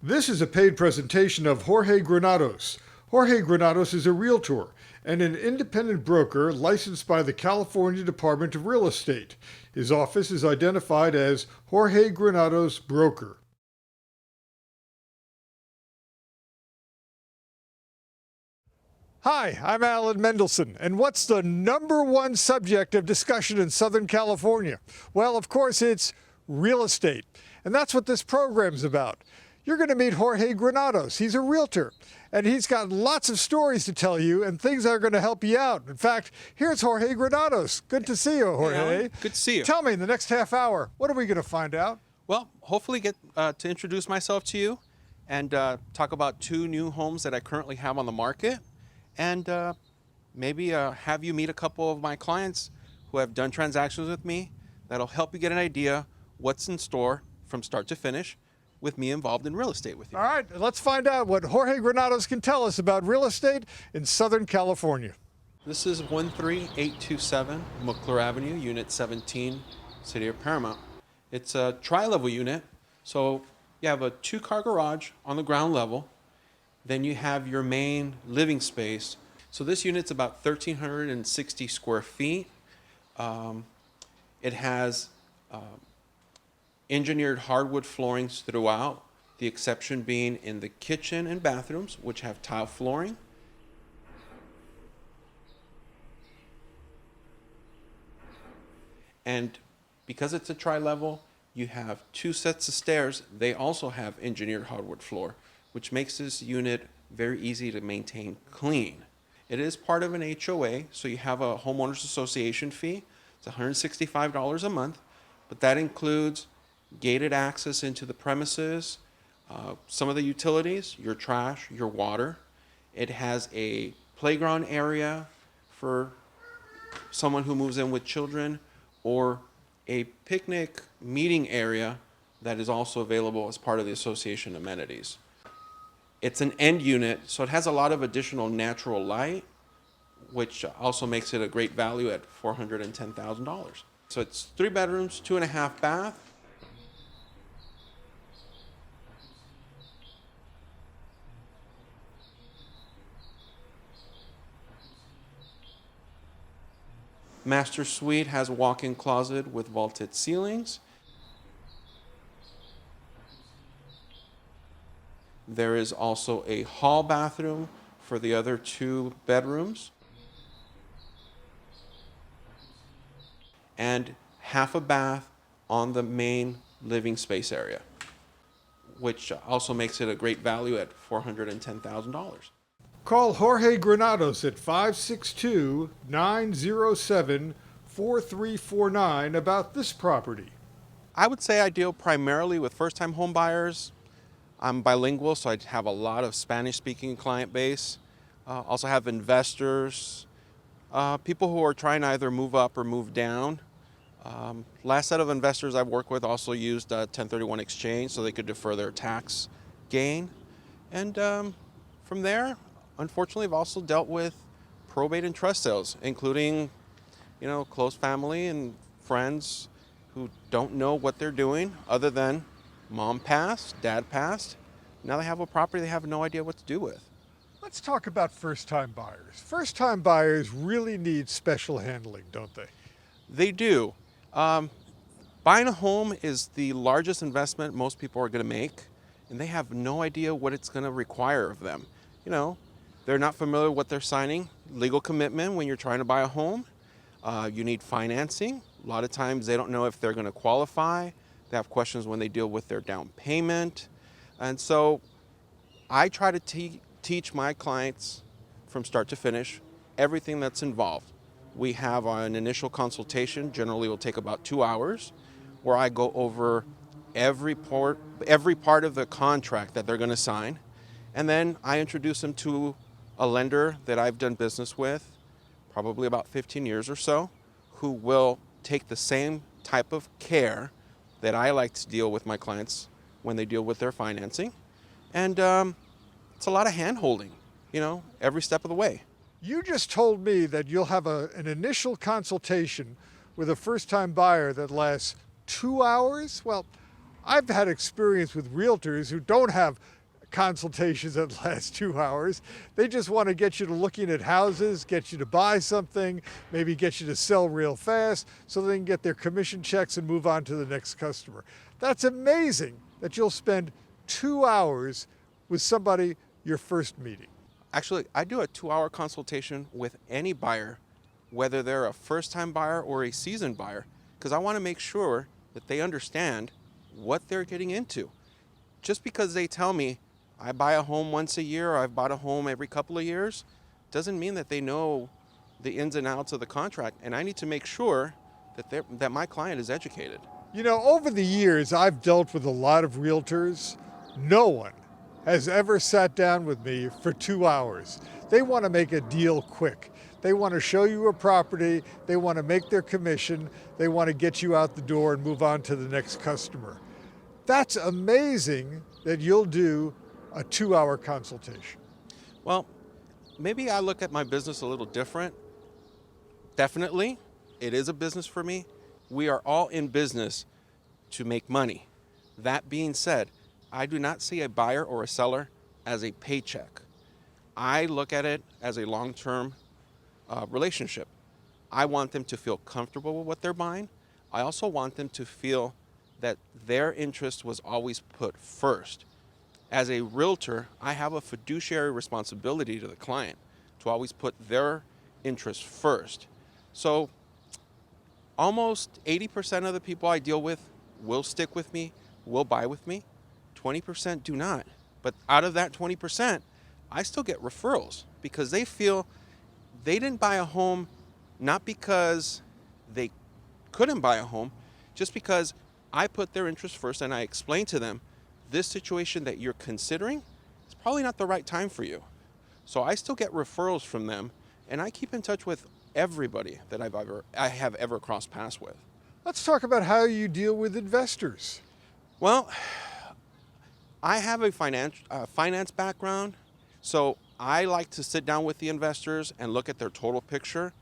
This is a paid presentation of Jorge Granados. Jorge Granados is a realtor and an independent broker licensed by the California Department of Real Estate. His office is identified as Jorge Granados Broker. Hi, I'm Alan Mendelson, and what's the number one subject of discussion in Southern California? Well, of course, it's real estate, and that's what this program's about. You're going to meet Jorge Granados. He's a realtor, and he's got lots of stories to tell you and things that are going to help you out. In fact, here's Jorge Granados. Good to see you, Jorge. Hey, Alan. Good to see you. Tell me, in the next half hour, what are we going to find out? Well, hopefully get to introduce myself to you and talk about 2 new homes that I currently have on the market, and maybe have you meet a couple of my clients who have done transactions with me that'll help you get an idea what's in store from start to finish with me involved in real estate with you. All right, let's find out what Jorge Granados can tell us about real estate in Southern California. This is 13827 McClure Avenue, Unit 17, City of Paramount. It's a tri-level unit, so you have a 2-car garage on the ground level. Then you have your main living space. So this unit's about 1,360 square feet. It has engineered hardwood floorings throughout, the exception being in the kitchen and bathrooms, which have tile flooring. And because it's a tri-level, you have 2 sets of stairs. They also have engineered hardwood floor, which makes this unit very easy to maintain clean. It is part of an HOA, so you have a homeowners association fee. It's $165 a month, but that includes gated access into the premises, some of the utilities, your trash, your water. It has a playground area for someone who moves in with children, or a picnic meeting area that is also available as part of the association amenities. It's an end unit, so it has a lot of additional natural light, which also makes it a great value at $410,000. So it's 3 bedrooms, 2.5 bath. Master suite has a walk-in closet with vaulted ceilings. There is also a hall bathroom for the other 2 bedrooms. And half a bath on the main living space area, which also makes it a great value at $410,000. Call Jorge Granados at 562-907-4349 about this property. I would say I deal primarily with first-time home buyers. I'm bilingual, so I have a lot of Spanish-speaking client base. Also have investors, people who are trying to either move up or move down. Last set of investors I've worked with also used 1031 exchange so they could defer their tax gain. And from there, unfortunately, I've also dealt with probate and trust sales, including, close family and friends who don't know what they're doing other than mom passed, dad passed. Now they have a property they have no idea what to do with. Let's talk about first-time buyers. First-time buyers really need special handling, don't they? They do. Buying a home is the largest investment most people are going to make, and they have no idea what it's going to require of them. They're not familiar with what they're signing. Legal commitment when you're trying to buy a home. You need financing. A lot of times they don't know if they're going to qualify. They have questions when they deal with their down payment. And so I try to teach my clients from start to finish everything that's involved. We have an initial consultation, generally will take about 2 hours, where I go over every part of the contract that they're going to sign. And then I introduce them to a lender that I've done business with, probably about 15 years or so, who will take the same type of care that I like to deal with my clients when they deal with their financing. And it's a lot of hand-holding, every step of the way. You just told me that you'll have an initial consultation with a first-time buyer that lasts 2 hours. Well, I've had experience with realtors who don't have consultations that last 2 hours. They just want to get you to looking at houses, get you to buy something, maybe get you to sell real fast so they can get their commission checks and move on to the next customer. That's amazing that you'll spend 2 hours with somebody your first meeting. Actually, I do a 2-hour consultation with any buyer, whether they're a first-time buyer or a seasoned buyer, because I want to make sure that they understand what they're getting into. Just because they tell me I buy a home once a year or I've bought a home every couple of years doesn't mean that they know the ins and outs of the contract, and I need to make sure that my client is educated. You know, over the years, I've dealt with a lot of realtors. No one has ever sat down with me for 2 hours. They want to make a deal quick. They want to show you a property. They want to make their commission. They want to get you out the door and move on to the next customer. That's amazing that you'll do a 2-hour consultation. Well, maybe I look at my business a little different. Definitely, it is a business for me. We are all in business to make money. That being said, I do not see a buyer or a seller as a paycheck. I look at it as a long-term relationship. I want them to feel comfortable with what they're buying. I also want them to feel that their interest was always put first. As a realtor, I have a fiduciary responsibility to the client to always put their interest first. So almost 80% of the people I deal with will stick with me, will buy with me. 20% do not. But out of that 20%, I still get referrals because they feel they didn't buy a home not because they couldn't buy a home, just because I put their interest first and I explained to them, this situation that you're considering is probably not the right time for you. So I still get referrals from them, and I keep in touch with everybody that I have ever crossed paths with. Let's talk about how you deal with investors. Well, I have a finance background, so I like to sit down with the investors and look at their total picture.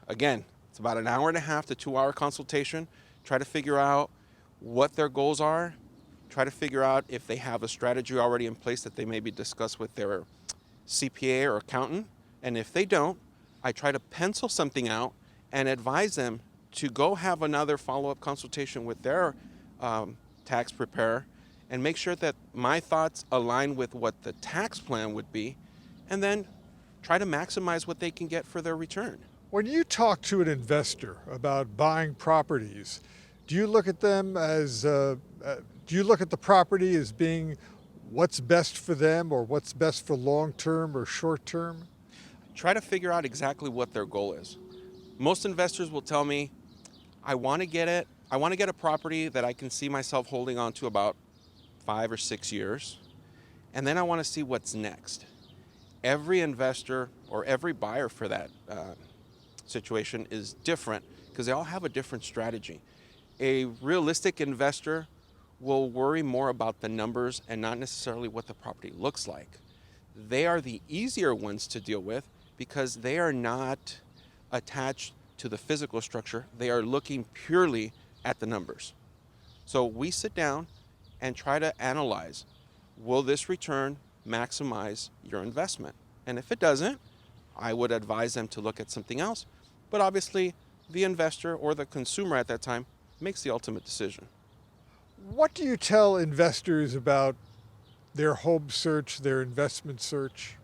Again, it's about an hour and a half to 2-hour consultation. Try to figure out what their goals are. Try to figure out if they have a strategy already in place that they maybe discuss with their CPA or accountant. And if they don't, I try to pencil something out and advise them to go have another follow-up consultation with their tax preparer and make sure that my thoughts align with what the tax plan would be, and then try to maximize what they can get for their return. When you talk to an investor about buying properties, do you look at them as, do you look at the property as being what's best for them or what's best for long-term or short-term? Try to figure out exactly what their goal is. Most investors will tell me, I want to get a property that I can see myself holding on to about 5 or 6 years, and then I want to see what's next. Every investor or every buyer for that situation is different because they all have a different strategy. A realistic investor will worry more about the numbers and not necessarily what the property looks like. They are the easier ones to deal with because they are not attached to the physical structure. They are looking purely at the numbers. So we sit down and try to analyze, will this return maximize your investment? And if it doesn't, I would advise them to look at something else. But obviously, the investor or the consumer at that time makes the ultimate decision. What do you tell investors about their home search, their investment search?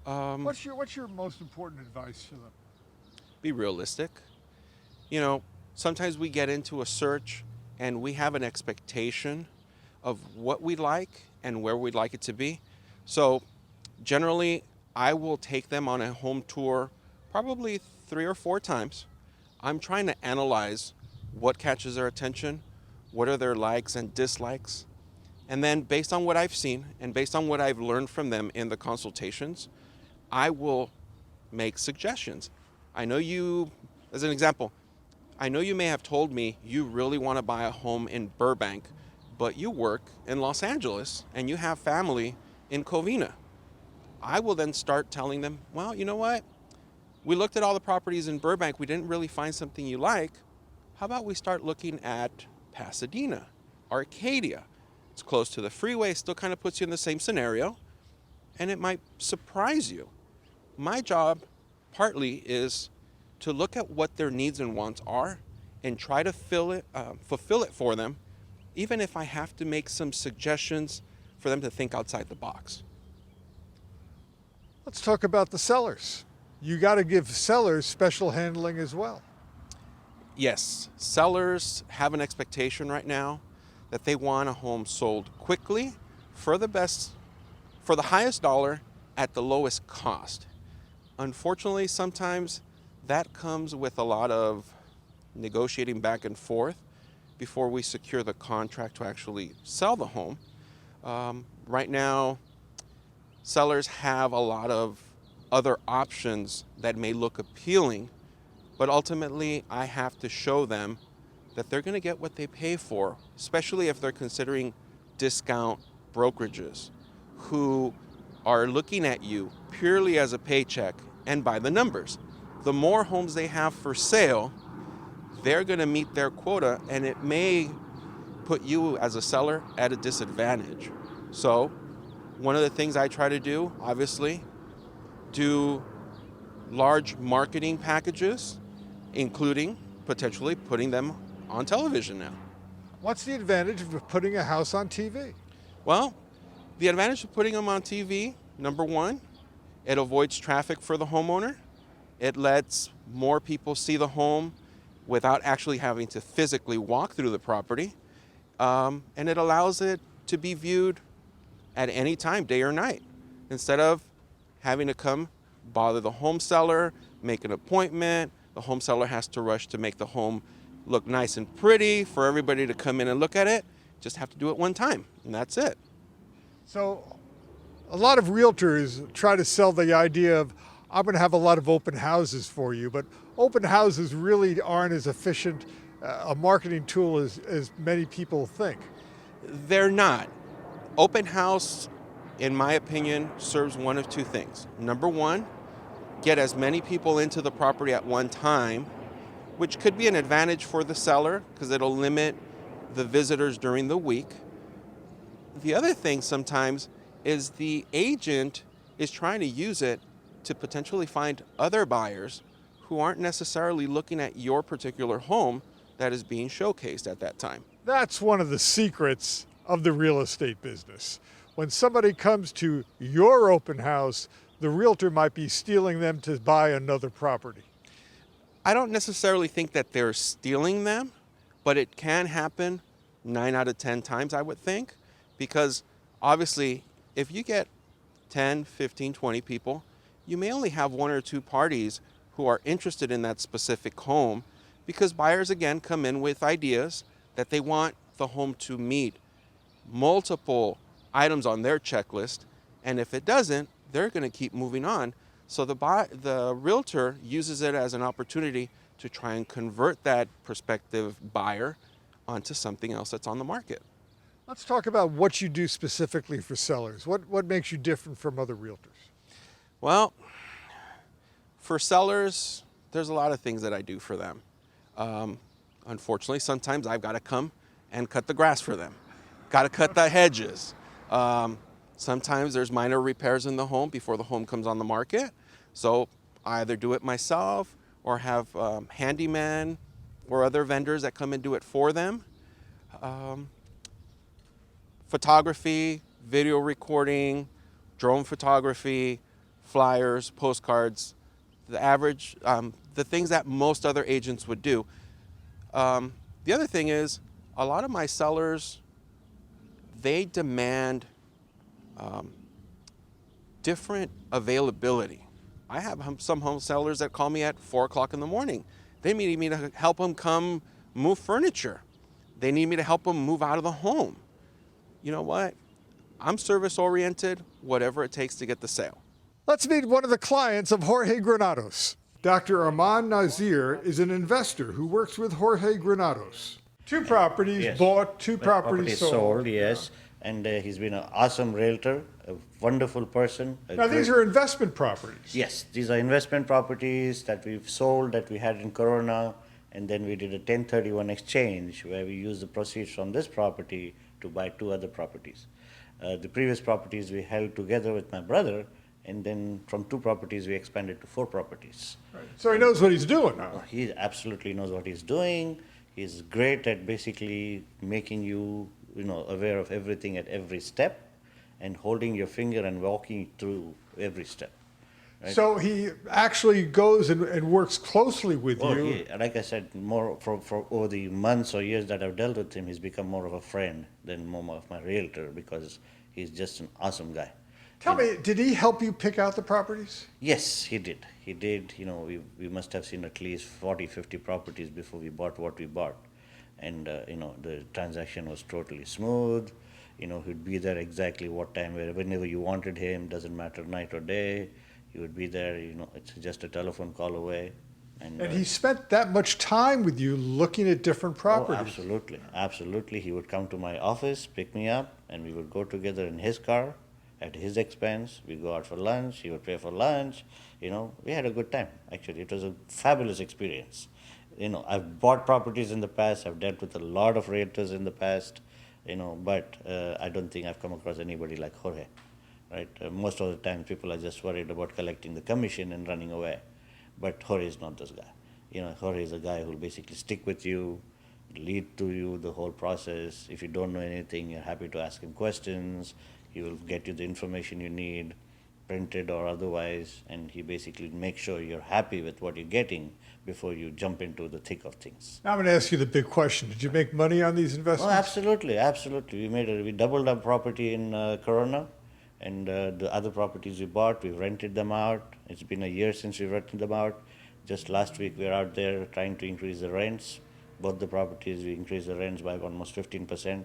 What's your most important advice to them? Be realistic. You know, sometimes we get into a search and we have an expectation of what we like and where we'd like it to be. So generally, I will take them on a home tour probably 3 or 4 times. I'm trying to analyze what catches their attention, what are their likes and dislikes. And then based on what I've seen and based on what I've learned from them in the consultations, I will make suggestions. I know you, as an example, I know you may have told me you really want to buy a home in Burbank, but you work in Los Angeles and you have family in Covina. I will then start telling them, well, you know what? We looked at all the properties in Burbank. We didn't really find something you like. How about we start looking at Pasadena, Arcadia. It's close to the freeway, still kind of puts you in the same scenario, and it might surprise you. My job partly is to look at what their needs and wants are and try to fulfill it for them, even if I have to make some suggestions for them to think outside the box. Let's talk about the sellers. You got to give sellers special handling as well. Yes, sellers have an expectation right now that they want a home sold quickly for the highest dollar at the lowest cost. Unfortunately, sometimes that comes with a lot of negotiating back and forth before we secure the contract to actually sell the home. Right now, sellers have a lot of other options that may look appealing, but ultimately I have to show them that they're going to get what they pay for, especially if they're considering discount brokerages who are looking at you purely as a paycheck and by the numbers. The more homes they have for sale, they're going to meet their quota, and it may put you as a seller at a disadvantage. So one of the things I try to do, obviously, do large marketing packages, including potentially putting them on television now. What's the advantage of putting a house on TV? Well, the advantage of putting them on TV, number one, it avoids traffic for the homeowner. It lets more people see the home without actually having to physically walk through the property. And it allows it to be viewed at any time, day or night, instead of having to come bother the home seller, make an appointment. The home seller has to rush to make the home look nice and pretty for everybody to come in and look at it. Just have to do it one time, and that's it. So a lot of realtors try to sell the idea of, I'm going to have a lot of open houses for you, but open houses really aren't as efficient a marketing tool as many people think. They're not. Open house, in my opinion, serves one of two things. Number one, get as many people into the property at one time, which could be an advantage for the seller because it'll limit the visitors during the week. The other thing sometimes is the agent is trying to use it to potentially find other buyers who aren't necessarily looking at your particular home that is being showcased at that time. That's one of the secrets of the real estate business. When somebody comes to your open house, the realtor might be stealing them to buy another property. I don't necessarily think that they're stealing them, but it can happen 9 out of 10 times, I would think, because obviously if you get 10, 15, 20 people, you may only have one or two parties who are interested in that specific home, because buyers again come in with ideas that they want the home to meet multiple items on their checklist, and if it doesn't, they're going to keep moving on. So the realtor uses it as an opportunity to try and convert that prospective buyer onto something else that's on the market. Let's talk about what you do specifically for sellers. What makes you different from other realtors? Well, for sellers, there's a lot of things that I do for them. Unfortunately, sometimes I've got to come and cut the grass for them. Got to cut the hedges. Sometimes there's minor repairs in the home before the home comes on the market. So I either do it myself or have handyman or other vendors that come and do it for them. Photography, video recording, drone photography, flyers, postcards, the things that most other agents would do. The other thing is, a lot of my sellers, they demand different availability. I have some home sellers that call me at 4 o'clock in the morning. They need me to help them come move furniture. They need me to help them move out of the home. You know what? I'm service oriented, whatever it takes to get the sale. Let's meet one of the clients of Jorge Granados. Dr. Arman Nazir is an investor who works with Jorge Granados. 2 properties Yes. bought, 2 properties sold. Yes. And he's been an awesome realtor, a wonderful person. Now, these are investment properties. Yes, these are investment properties that we've sold, that we had in Corona, and then we did a 1031 exchange where we used the proceeds from this property to buy two other properties. The previous properties we held together with my brother, and then from two properties we expanded to four properties. So he knows what he's doing now. He absolutely knows what he's doing. He's great at basically making you, aware of everything at every step, and holding your finger and walking through every step. Right? So he actually goes and works closely with you. Yeah, like I said, more for over the months or years that I've dealt with him, he's become more of a friend than more of my realtor, because he's just an awesome guy. Tell me, did he help you pick out the properties? Yes, he did. He did. We must have seen at least 40, 50 properties before we bought what we bought. And, the transaction was totally smooth. He'd be there exactly what time, whenever you wanted him, doesn't matter night or day. He would be there, it's just a telephone call away. And he spent that much time with you looking at different properties. Oh, absolutely. Absolutely. He would come to my office, pick me up, and we would go together in his car at his expense. We go out for lunch. He would pay for lunch. We had a good time. Actually, it was a fabulous experience. I've bought properties in the past. I've dealt with a lot of realtors in the past, but I don't think I've come across anybody like Jorge. Right? Most of the time, people are just worried about collecting the commission and running away. But Jorge is not this guy. Jorge is a guy who will basically stick with you, lead to you the whole process. If you don't know anything, you're happy to ask him questions. He will get you the information you need, printed or otherwise, and he basically makes sure you're happy with what you're getting before you jump into the thick of things. Now I'm going to ask you the big question. Did you make money on these investments? Oh, absolutely, absolutely. We doubled our property in Corona. And the other properties we bought, we rented them out. It's been a year since we rented them out. Just last week we were out there trying to increase the rents. Both the properties, we increased the rents by almost 15%,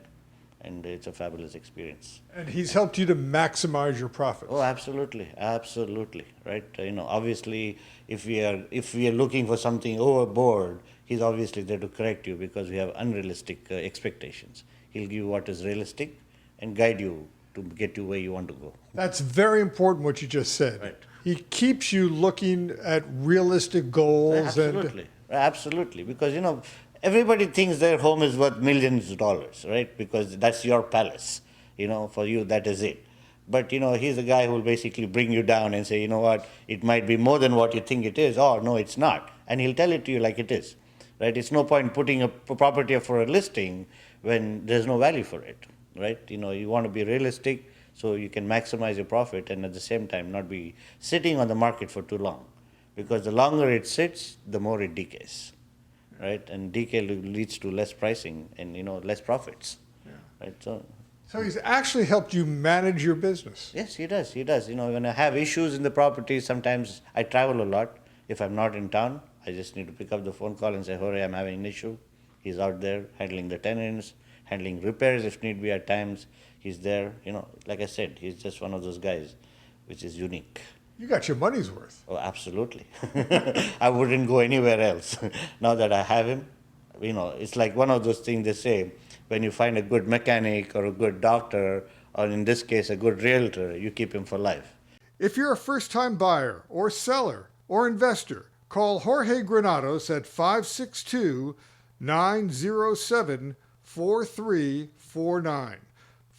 and it's a fabulous experience. And he's helped you to maximize your profits. Oh, absolutely, absolutely, right? Obviously, if we are looking for something overboard, he's obviously there to correct you, because we have unrealistic expectations. He'll give you what is realistic and guide you to get you where you want to go. That's very important what you just said. Right. He keeps you looking at realistic goals. Absolutely, absolutely, because everybody thinks their home is worth millions of dollars, right? Because that's your palace. For you that is it. But he's a guy who will basically bring you down and say, you know what, it might be more than what you think it is, or no, it's not, and he'll tell it to you like it is, right? It's no point putting a property up for a listing when there's no value for it. Right? You want to be realistic so you can maximize your profit, and at the same time not be sitting on the market for too long, because the longer it sits, the more it decays, right? And decay leads to less pricing and less profits, right? So he's actually helped you manage your business. yes, he does. He does. When I have issues in the property, sometimes I travel a lot. If I'm not in town, I just need to pick up the phone call and say, Jorge, I'm having an issue. He's out there handling the tenants, handling repairs if need be at times. He's there, like I said, he's just one of those guys which is unique. You got your money's worth. Oh, absolutely. I wouldn't go anywhere else. Now that I have him, it's like one of those things they say, when you find a good mechanic or a good doctor, or in this case, a good realtor, you keep him for life. If you're a first-time buyer or seller or investor, call Jorge Granados at 562-907-4349.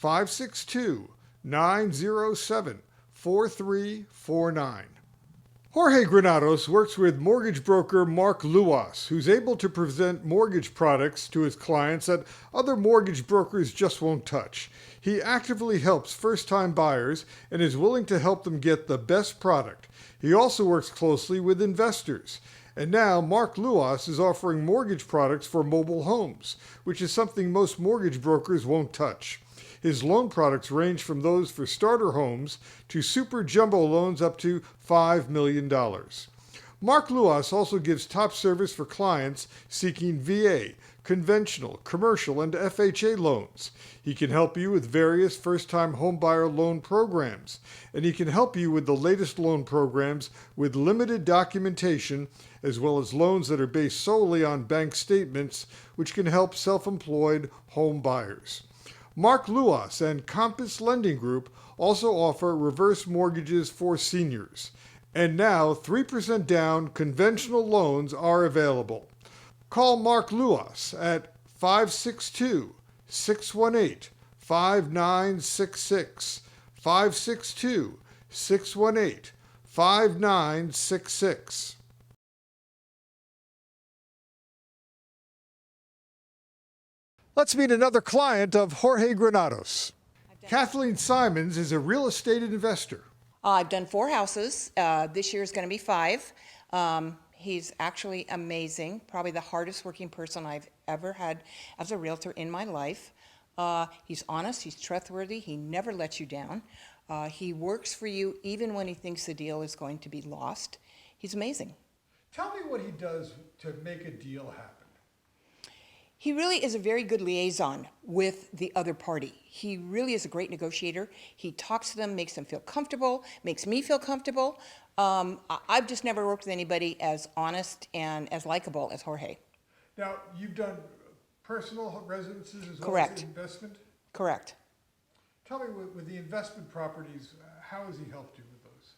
562-907-4349. Jorge Granados works with mortgage broker Mark Luas, who's able to present mortgage products to his clients that other mortgage brokers just won't touch. He actively helps first-time buyers and is willing to help them get the best product. He also works closely with investors. And now Mark Luas is offering mortgage products for mobile homes, which is something most mortgage brokers won't touch. His loan products range from those for starter homes to super jumbo loans up to $5 million. Mark Luas also gives top service for clients seeking VA, conventional, commercial, and FHA loans. He can help you with various first-time homebuyer loan programs, and he can help you with the latest loan programs with limited documentation, as well as loans that are based solely on bank statements, which can help self-employed home buyers. Mark Luas and Compass Lending Group also offer reverse mortgages for seniors. And now 3% down conventional loans are available. Call Mark Luas at 562-618-5966. 562-618-5966. Let's meet another client of Jorge Granados. Kathleen Simons is a real estate investor. I've done 4 houses. This year is going to be 5. He's actually amazing, probably the hardest working person I've ever had as a realtor in my life. He's honest, he's trustworthy, he never lets you down. He works for you even when he thinks the deal is going to be lost. He's amazing. Tell me what he does to make a deal happen. He really is a very good liaison with the other party. He really is a great negotiator. He talks to them, makes them feel comfortable, makes me feel comfortable. I've just never worked with anybody as honest and as likable as Jorge. Now, you've done personal residences as well Correct. as investment? Correct. Tell me, with the investment properties, how has he helped you with those?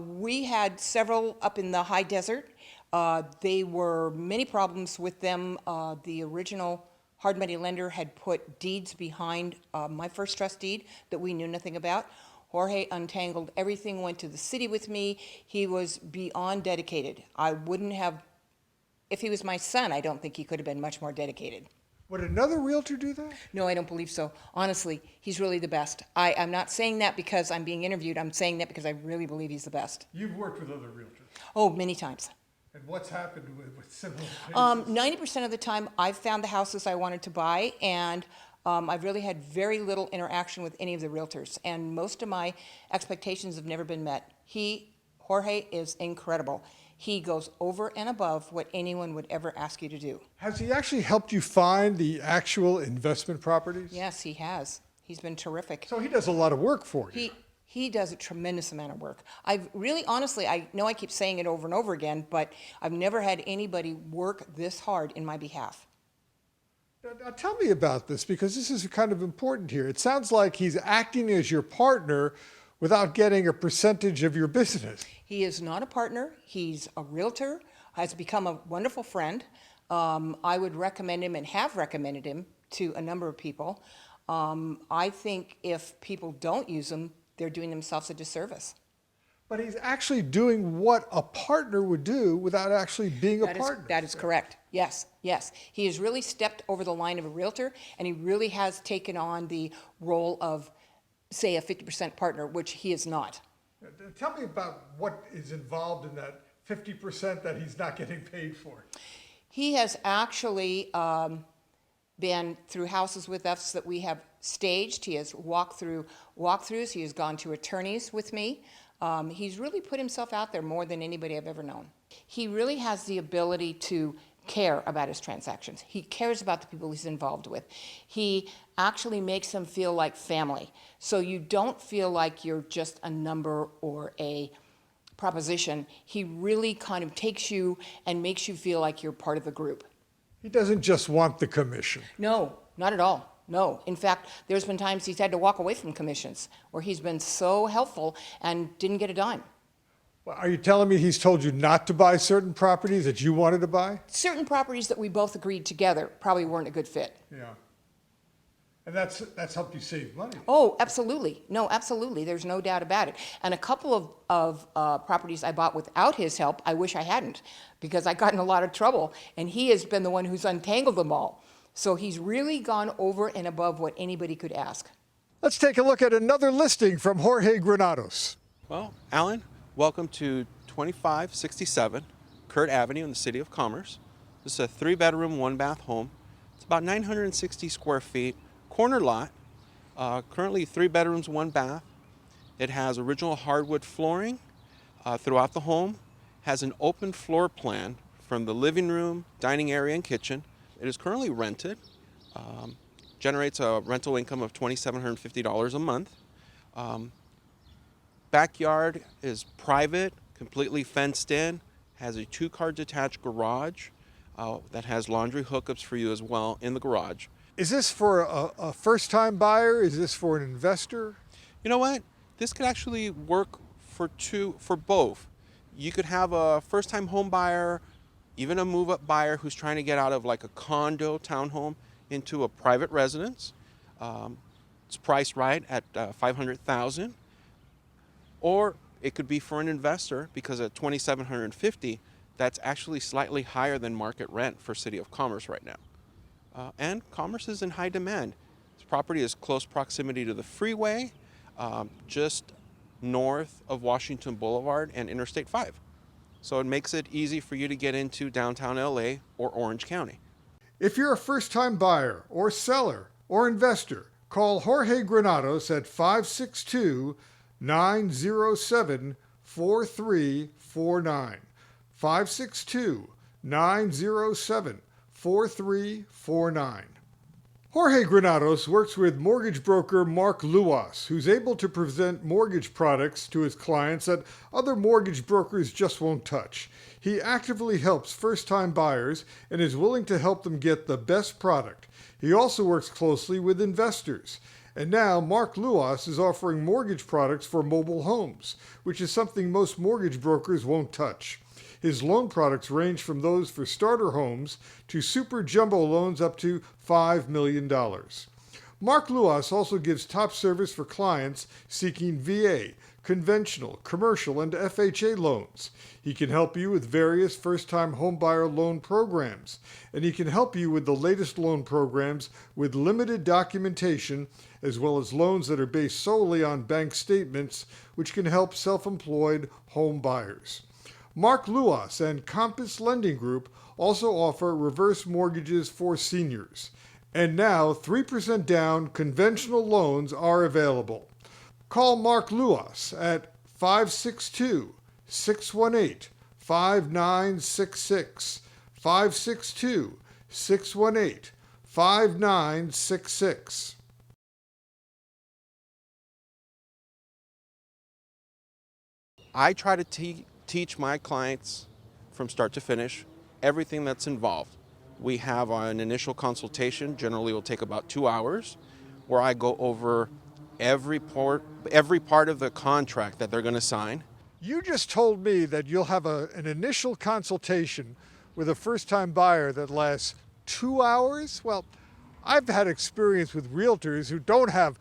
We had several up in the high desert. There were many problems with them. The original hard money lender had put deeds behind my first trust deed that we knew nothing about. Jorge untangled everything, went to the city with me. He was beyond dedicated. I wouldn't have, if he was my son, I don't think he could have been much more dedicated. Would another realtor do that? No, I don't believe so. Honestly, he's really the best. I'm not saying that because I'm being interviewed. I'm saying that because I really believe he's the best. You've worked with other realtors. Oh, many times. And what's happened with similar cases? 90% of the time, I've found the houses I wanted to buy, and I've really had very little interaction with any of the realtors, and most of my expectations have never been met. Jorge is incredible. He goes over and above what anyone would ever ask you to do. Has he actually helped you find the actual investment properties? Yes, he has. He's been terrific. So he does a lot of work for you. He does a tremendous amount of work. I've really, honestly, I know I keep saying it over and over again, but I've never had anybody work this hard in my behalf. Now tell me about this, because this is kind of important here. It sounds like he's acting as your partner without getting a percentage of your business. He is not a partner. He's a realtor, has become a wonderful friend. I would recommend him and have recommended him to a number of people. I think if people don't use him, they're doing themselves a disservice. But he's actually doing what a partner would do without actually being a partner. That is correct. Yes, yes. He has really stepped over the line of a realtor, and he really has taken on the role of, say, a 50% partner, which he is not. Tell me about what is involved in that 50% that he's not getting paid for. He has actually been through houses with us that we have staged. He has walked through walkthroughs. He has gone to attorneys with me. He's really put himself out there more than anybody I've ever known. He really has the ability to care about his transactions. He cares about the people he's involved with. He actually makes them feel like family. So you don't feel like you're just a number or a proposition. He really kind of takes you and makes you feel like you're part of the group. He doesn't just want the commission. No, not at all. No. In fact, there's been times he's had to walk away from commissions where he's been so helpful and didn't get a dime. Well, are you telling me he's told you not to buy certain properties that you wanted to buy? Certain properties that we both agreed together probably weren't a good fit. Yeah. And that's helped you save money. Oh, absolutely. No, absolutely. There's no doubt about it. And a couple of properties I bought without his help, I wish I hadn't, because I got in a lot of trouble, and he has been the one who's untangled them all. So he's really gone over and above what anybody could ask. Let's take a look at another listing from Jorge Granados. Well, Alan, welcome to 2567 Kurt Avenue in the City of Commerce. This is a 3-bedroom, 1-bath home. It's about 960 square feet, corner lot. Currently 3 bedrooms, 1 bath. It has original hardwood flooring throughout the home. Has an open floor plan from the living room, dining area, and kitchen. It is currently rented. Generates a rental income of $2,750 a month. Backyard is private, completely fenced in. Has a 2-car detached garage that has laundry hookups for you as well in the garage. Is this for a first-time buyer? Is this for an investor? You know what? This could actually work for both. You could have a first-time home buyer, even a move-up buyer who's trying to get out of like a condo townhome into a private residence. It's priced right at $500,000, or it could be for an investor because at $2,750, that's actually slightly higher than market rent for City of Commerce right now. And Commerce is in high demand. This property is close proximity to the freeway, just north of Washington Boulevard and Interstate 5. So it makes it easy for you to get into downtown LA or Orange County. If you're a first-time buyer or seller or investor, call Jorge Granados at 562-907-4349. 562-907-4349. Jorge Granados works with mortgage broker Mark Luas, who's able to present mortgage products to his clients that other mortgage brokers just won't touch. He actively helps first-time buyers and is willing to help them get the best product. He also works closely with investors. And now Mark Luas is offering mortgage products for mobile homes, which is something most mortgage brokers won't touch. His loan products range from those for starter homes to super jumbo loans up to $5 million. Mark Luas also gives top service for clients seeking VA, conventional, commercial, and FHA loans. He can help you with various first-time homebuyer loan programs, and he can help you with the latest loan programs with limited documentation, as well as loans that are based solely on bank statements, which can help self-employed home buyers. Mark Luas and Compass Lending Group also offer reverse mortgages for seniors. And now 3% down conventional loans are available. Call Mark Luas at 562-618-5966, 562-618-5966. I try to teach my clients from start to finish everything that's involved. We have an initial consultation, generally will take about 2 hours, where I go over every part of the contract that they're going to sign. You just told me that you'll have an initial consultation with a first-time buyer that lasts 2 hours? Well, I've had experience with realtors who don't have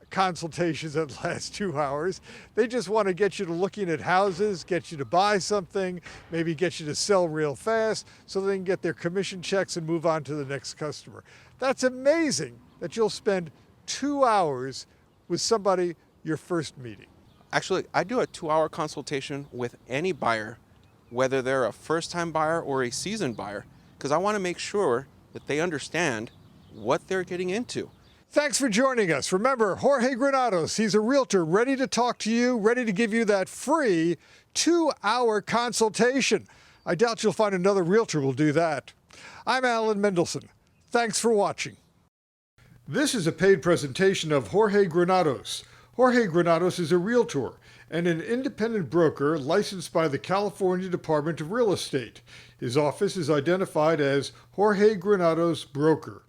consultations that last 2 hours. They just want to get you to looking at houses, get you to buy something, maybe get you to sell real fast so they can get their commission checks and move on to the next customer. That's amazing that you'll spend 2 hours with somebody you're first meeting. Actually, I do a 2-hour consultation with any buyer, whether they're a first-time buyer or a seasoned buyer, because I want to make sure that they understand what they're getting into. Thanks for joining us. Remember, Jorge Granados, he's a realtor ready to talk to you, ready to give you that free 2-hour consultation. I doubt you'll find another realtor will do that. I'm Alan Mendelson. Thanks for watching. This is a paid presentation of Jorge Granados. Jorge Granados is a realtor and an independent broker licensed by the California Department of Real Estate. His office is identified as Jorge Granados Broker.